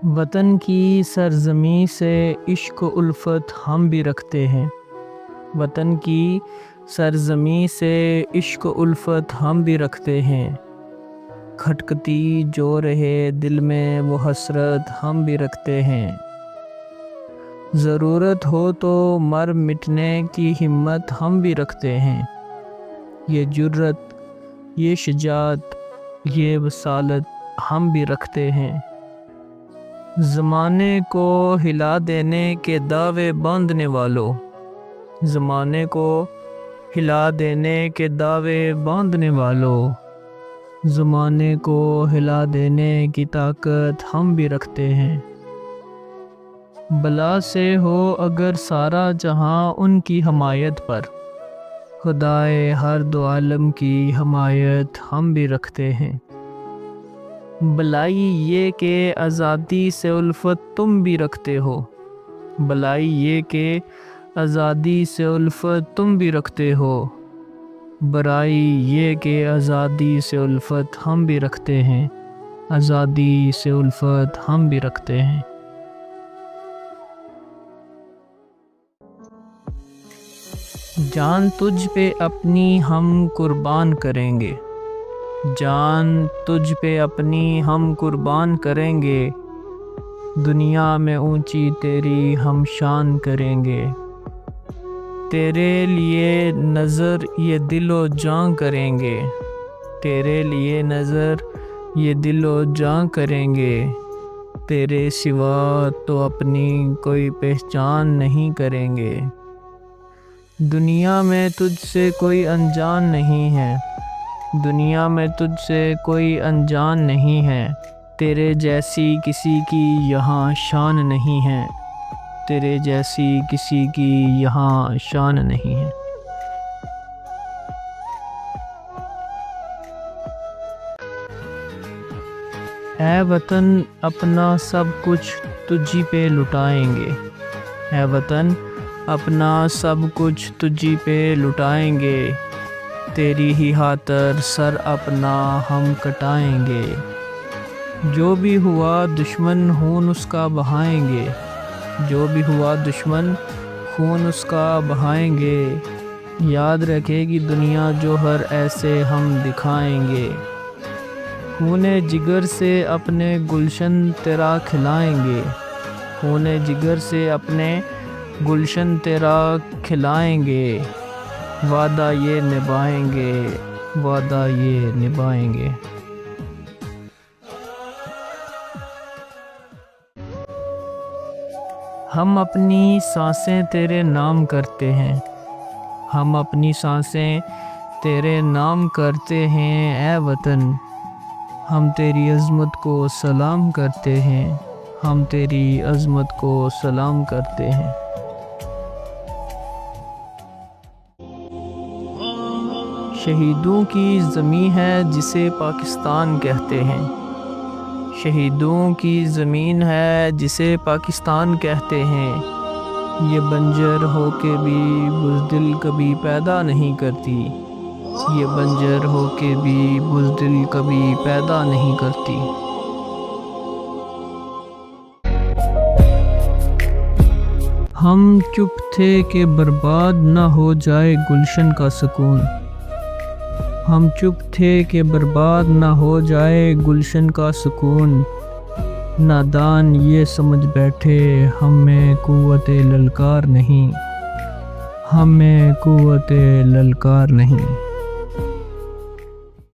وطن کی سرزمین سے عشق و الفت ہم بھی رکھتے ہیں۔ وطن کی سرزمین سے عشق و الفت ہم بھی رکھتے ہیں۔ کھٹکتی جو رہے دل میں وہ حسرت ہم بھی رکھتے ہیں۔ ضرورت ہو تو مر مٹنے کی ہمت ہم بھی رکھتے ہیں۔ یہ جرأت، یہ شجاعت، یہ وصالت ہم بھی رکھتے ہیں۔ زمانے کو ہلا دینے کے دعوے باندھنے والوں، زمانے کو ہلا دینے کے دعوے باندھنے والوں، زمانے کو ہلا دینے کی طاقت ہم بھی رکھتے ہیں۔ بلا سے ہو اگر سارا جہاں ان کی حمایت پر، خدائے ہر دو عالم کی حمایت ہم بھی رکھتے ہیں۔ بلائی یہ کہ آزادی سے الفت تم بھی رکھتے ہو، بلائی یہ کہ آزادی سے الفت تم بھی رکھتے ہو، برائی یہ کہ آزادی سے الفت ہم بھی رکھتے ہیں، آزادی سے الفت ہم بھی رکھتے ہیں۔ جان تجھ پہ اپنی ہم قربان کریں گے، جان تجھ پہ اپنی ہم قربان کریں گے، دنیا میں اونچی تیری ہم شان کریں گے۔ تیرے لیے نظر یہ دل و جاں کریں گے، تیرے لیے نظر یہ دل و جاں کریں گے، تیرے سوا تو اپنی کوئی پہچان نہیں کریں گے۔ دنیا میں تجھ سے کوئی انجان نہیں ہے، دنیا میں تجھ سے کوئی انجان نہیں ہے، تیرے جیسی کسی کی یہاں شان نہیں ہے، تیرے جیسی کسی کی یہاں شان نہیں ہے۔ اے وطن اپنا سب کچھ تجھی پہ لٹائیں گے، اے وطن اپنا سب کچھ تجھی پہ لٹائیں گے، تیری ہی خاطر سر اپنا ہم کٹائیں گے۔ جو بھی ہوا دشمن خون اس کا بہائیں گے، جو بھی ہوا دشمن خون اس کا بہائیں گے، یاد رکھے گی دنیا جوہر ایسے ہم دکھائیں گے۔ خون جگر سے اپنے گلشن تیرا کھلائیں گے، خون جگر سے اپنے گلشن تیرا کھلائیں گے، وعدہ یہ نبھائیں گے، وعدہ یہ نبھائیں گے۔ ہم اپنی سانسیں تیرے نام کرتے ہیں، ہم اپنی سانسیں تیرے نام کرتے ہیں، اے وطن ہم تیری عظمت کو سلام کرتے ہیں، ہم تیری عظمت کو سلام کرتے ہیں۔ شہیدوں کی زمین ہے جسے پاکستان کہتے ہیں، شہیدوں کی زمین ہے جسے پاکستان کہتے ہیں، یہ بنجر ہو کے بھی بزدل کبھی پیدا نہیں کرتی، یہ بنجر ہو کے بھی بزدل کبھی پیدا نہیں کرتی۔ ہم چپ تھے کہ برباد نہ ہو جائے گلشن کا سکون، ہم چپ تھے کہ برباد نہ ہو جائے گلشن کا سکون، نادان یہ سمجھ بیٹھے ہم میں قوت للکار نہیں، ہم میں قوت للکار نہیں۔